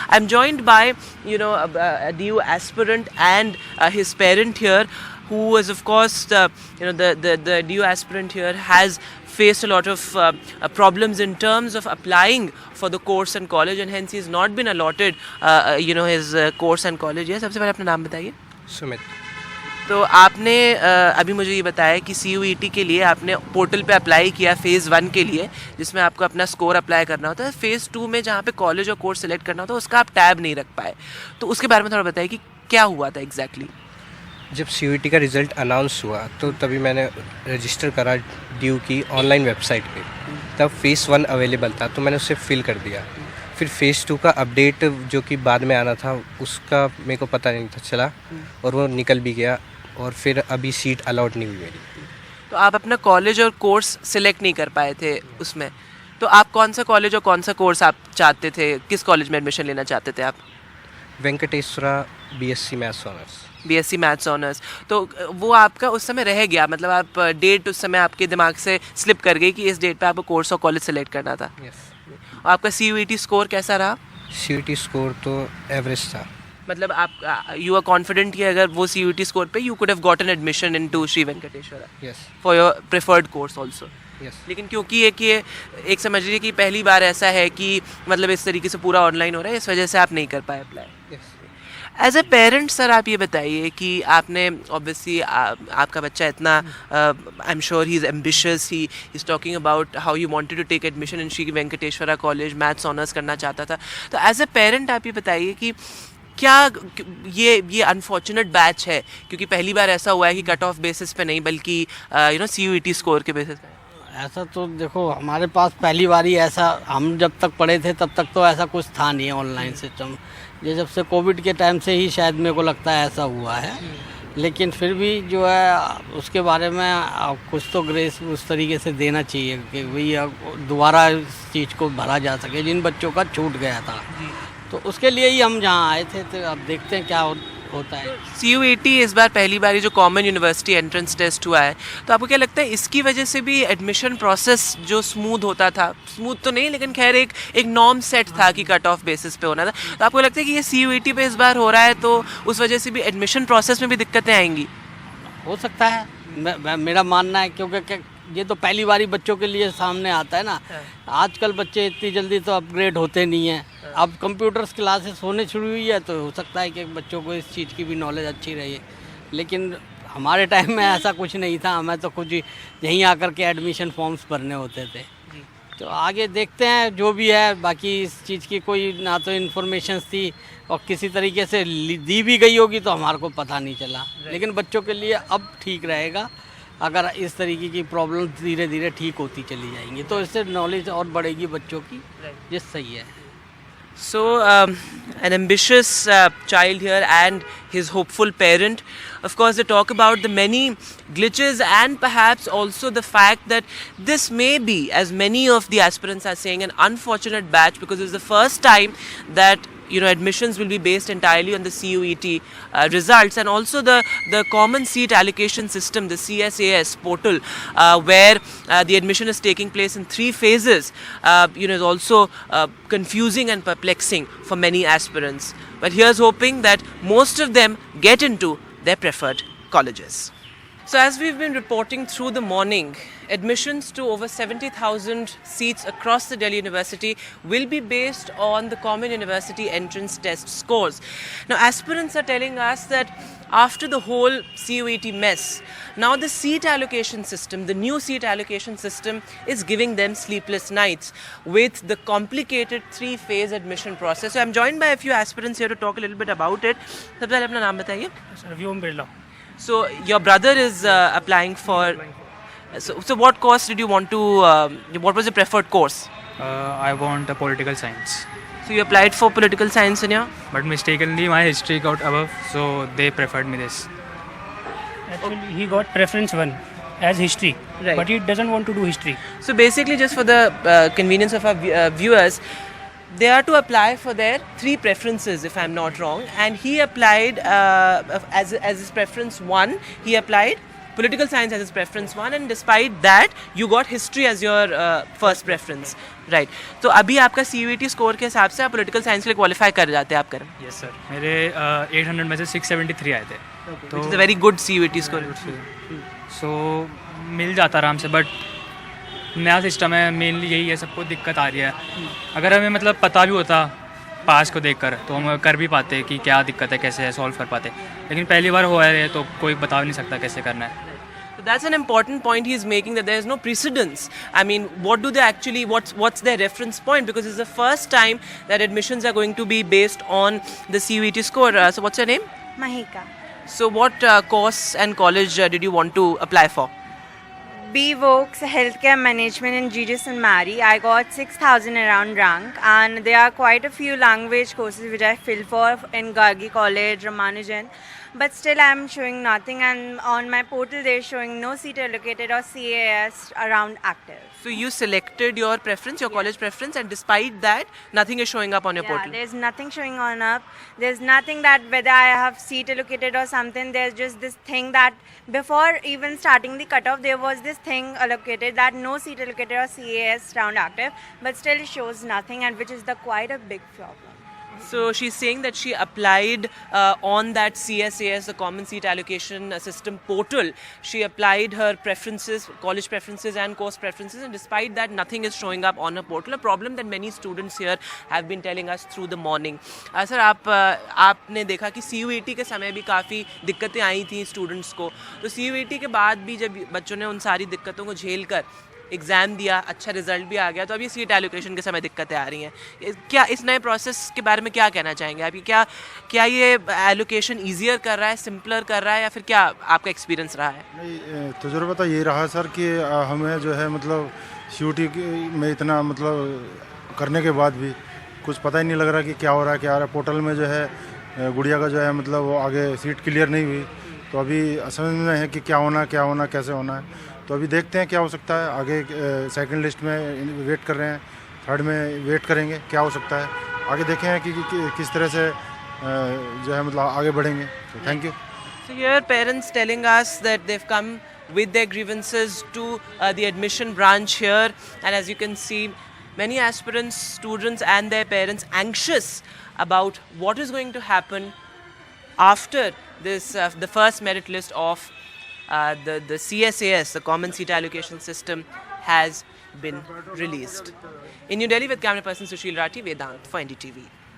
I'm joined by, a DU aspirant and his parent here, who is, of course, the DU aspirant here has faced a lot of problems in terms of applying for the course and college, and hence he's not been allotted, his course and college. Yes, सबसे पहले अपना नाम बताइए. सुमित. तो आपने अभी मुझे ये बताया कि CUET के लिए आपने पोर्टल पे अप्लाई किया फ़ेज़ 1 के लिए, जिसमें आपको अपना स्कोर अप्लाई करना होता है. फ़ेज़ 2 में जहाँ पे कॉलेज और कोर्स सेलेक्ट करना होता है, उसका आप टैब नहीं रख पाए. तो उसके बारे में थोड़ा बताइए कि क्या हुआ था एग्जैक्टली. जब CUET का रिज़ल्ट अनाउंस हुआ तो तभी मैंने रजिस्टर करा ड्यू की ऑनलाइन वेबसाइट पे. तब फ़ेज़ 1 अवेलेबल था तो मैंने उसे फिल कर दिया. फिर फ़ेज़ 2 का अपडेट जो कि बाद में आना था उसका मेरे को पता नहीं था चला, और वो निकल भी गया, और फिर अभी सीट अलॉट नहीं हुई मेरी. तो आप अपना कॉलेज और कोर्स सिलेक्ट नहीं कर पाए थे उसमें. तो आप कौन सा कॉलेज और कौन सा कोर्स आप चाहते थे, किस कॉलेज में एडमिशन लेना चाहते थे आप? Venkateswara BSc maths honours. BSc maths honours. तो वो आपका उस समय रह गया, मतलब आप डेट उस समय आपके दिमाग से स्लिप कर गई कि इस डेट पे आपको कोर्स और कॉलेज सेलेक्ट करना था. और आपका CUET स्कोर कैसा रहा? CUET स्कोर तो एवरेज था. मतलब आप यू आर कॉन्फिडेंट कि अगर वो CUET स्कोर पे you could have gotten admission into Shri Venkateswara yes. For your preferred course also. Yes. लेकिन क्योंकि एक समझ लीजिए कि पहली बार ऐसा है कि मतलब इस तरीके से पूरा ऑनलाइन हो रहा है, इस वजह से आप नहीं कर पाए apply. Yes. As a parent sir, आप ये बताइए कि आपने ऑब्वियसली आपका बच्चा इतना, I am sure he is ambitious, he is talking about how you wanted to take admission in Shri Venkateswara college, maths honours करना चाहता था. तो एज ए पेरेंट आप ये बताइए कि क्या ये अनफॉर्चुनेट बैच है, क्योंकि पहली बार ऐसा हुआ है कि कट ऑफ बेसिस पे नहीं बल्कि CUET स्कोर के बेसिस पे. ऐसा तो देखो हमारे पास पहली बार ही ऐसा, हम जब तक पढ़े थे तब तक तो ऐसा कुछ था नहीं है ऑनलाइन सिस्टम. ये जब से कोविड के टाइम से ही शायद मेरे को लगता है ऐसा हुआ है. लेकिन फिर भी जो है उसके बारे में कुछ तो ग्रेस उस तरीके से देना चाहिए कि भाई दोबारा इस चीज़ को भरा जा सके जिन बच्चों का छूट गया था. तो उसके लिए ही हम जहाँ आए थे. तो अब देखते हैं क्या होता है. CUET इस बार पहली बार जो कॉमन यूनिवर्सिटी एंट्रेंस टेस्ट हुआ है, तो आपको क्या लगता है इसकी वजह से भी एडमिशन प्रोसेस जो स्मूथ होता था, स्मूथ तो नहीं लेकिन खैर एक नॉर्म सेट था कि कट ऑफ बेसिस पे होना था, तो आपको लगता है कि ये CUET पे इस बार हो रहा है तो उस वजह से भी एडमिशन प्रोसेस में भी दिक्कतें आएंगी? हो सकता है. मेरा मानना है, क्योंकि ये तो पहली बार ही बच्चों के लिए सामने आता है ना. आजकल बच्चे इतनी जल्दी तो अपग्रेड होते नहीं हैं. अब कंप्यूटर्स क्लासेस होने शुरू हुई है तो हो सकता है कि बच्चों को इस चीज़ की भी नॉलेज अच्छी रही. लेकिन हमारे टाइम में ऐसा कुछ नहीं था. हमें तो कुछ यहीं आकर के एडमिशन फॉर्म्स भरने होते थे. तो आगे देखते हैं जो भी है. बाकी इस चीज़ की कोई ना तो इन्फॉर्मेशन थी, और किसी तरीके से दी भी गई होगी तो हमारे को पता नहीं चला. लेकिन बच्चों के लिए अब ठीक रहेगा अगर इस तरीके की प्रॉब्लम धीरे धीरे ठीक होती चली जाएंगी, तो इससे नॉलेज और बढ़ेगी बच्चों की, ये सही है. So, an ambitious child here and his hopeful parent. Of course, they talk about the many glitches and perhaps also the fact that this may be, as many of the aspirants are saying, an unfortunate batch because it's the first time that admissions will be based entirely on the CUET results, and also the common seat allocation system, the CSAS portal, where the admission is taking place in 3 phases, is also confusing and perplexing for many aspirants. But here's hoping that most of them get into their preferred colleges. So as we've been reporting through the morning, admissions to over 70,000 seats across the Delhi University will be based on the Common University Entrance Test scores. Now, aspirants are telling us that after the whole CUET mess, now the seat allocation system, the new seat allocation system is giving them sleepless nights with the complicated 3-phase admission process. So I'm joined by a few aspirants here to talk a little bit about it. सबसे पहले अपना नाम बताइए. Vyom Birla. So your brother is applying for. So what course did you want to? What was your preferred course? I want a political science. So you applied for political science in your. But mistakenly my history got above, so they preferred me this. Actually, he got preference 1 as history, Right. but he doesn't want to do history. So basically, just for the convenience of our viewers, they are to apply for their 3 preferences, if I'm not wrong. And he applied as his preference 1. He applied political science as his preference one, and despite that you got history as your first preference, right? तो अभी आपका CUET score के हिसाब से आप political science के लिए qualify कर जाते हैं आप करें, यस सर, मेरे 800 में से 673 आए थे, तो which is a very good CUET score. सो मिल जाता आराम से, बट नया सिस्टम है, मेनली यही है, सबको दिक्कत आ रही है. अगर हमें मतलब पता भी होता पास को देखकर तो हम कर भी पाते कि क्या दिक्कत है, कैसे सॉल्व कर पाते, लेकिन पहली बार हुआ है तो कोई बता भी नहीं सकता कैसे करना है. So that's an important point he is making, that there is no precedence. I mean, what do they actually, what's their reference point? Because it's the first time that admissions are going to be based on the CUET score. So what's your name? Mahika. So what course and college did you want to apply for? BVOX Healthcare Management in GG St. Mary. I got 6,000 around rank, and there are quite a few language courses which I filled for in Gargi College, Ramanujan. But still I am showing nothing, and on my portal they are showing no seat allocated or CAS around active. So you selected your preference, your college preference, and despite that, nothing is showing up on your Yeah, portal. there's nothing showing on up. There's nothing that whether I have seat allocated or something. There's just this thing that before even starting the cutoff, there was this thing allocated that no seat allocated or CAS round active, but still it shows nothing, and which is the quite a big problem. So she's saying that she applied on that CSAS, the Common Seat Allocation System portal. She applied her preferences, college preferences and course preferences, and despite that, nothing is showing up on her portal. A problem that many students here have been telling us through the morning. Sir, आपने देखा कि CUET के समय भी काफ़ी दिक्कतें आई थी students को. तो CUET के बाद भी जब बच्चों ने उन सारी दिक्कतों को झेल कर एग्ज़ाम दिया, अच्छा रिजल्ट भी आ गया, तो अभी सीट एलोकेशन के समय दिक्कतें आ रही हैं. क्या इस नए प्रोसेस के बारे में क्या कहना चाहेंगे आप? क्या ये एलोकेशन ईजियर कर रहा है, सिंपलर कर रहा है, या फिर क्या आपका एक्सपीरियंस रहा है? नहीं, तजुर्बा तो ये रहा सर कि हमें जो है मतलब CUET में इतना मतलब करने के बाद भी कुछ पता ही नहीं लग रहा कि क्या हो रहा है, क्या आ रहा है. पोर्टल में जो है गुड़िया का जो है मतलब वो आगे सीट क्लियर नहीं हुई, तो अभी समझ में है कि क्या होना, कैसे होना है. तो अभी देखते हैं क्या हो सकता है. आगे सेकंड लिस्ट में वेट कर रहे हैं, थर्ड में वेट करेंगे, क्या हो सकता है आगे देखें कि किस तरह से जो है मतलब आगे बढ़ेंगे. तो thank you. So here parents telling us that they've come with their grievances to the admission branch here, and as you can see, many aspirants, students and their parents anxious about what is going to happen after this the first merit list of the CSAS, the Common Seat Allocation System, has been released. In New Delhi with camera person Sushil Rathi, Vedant for NDTV.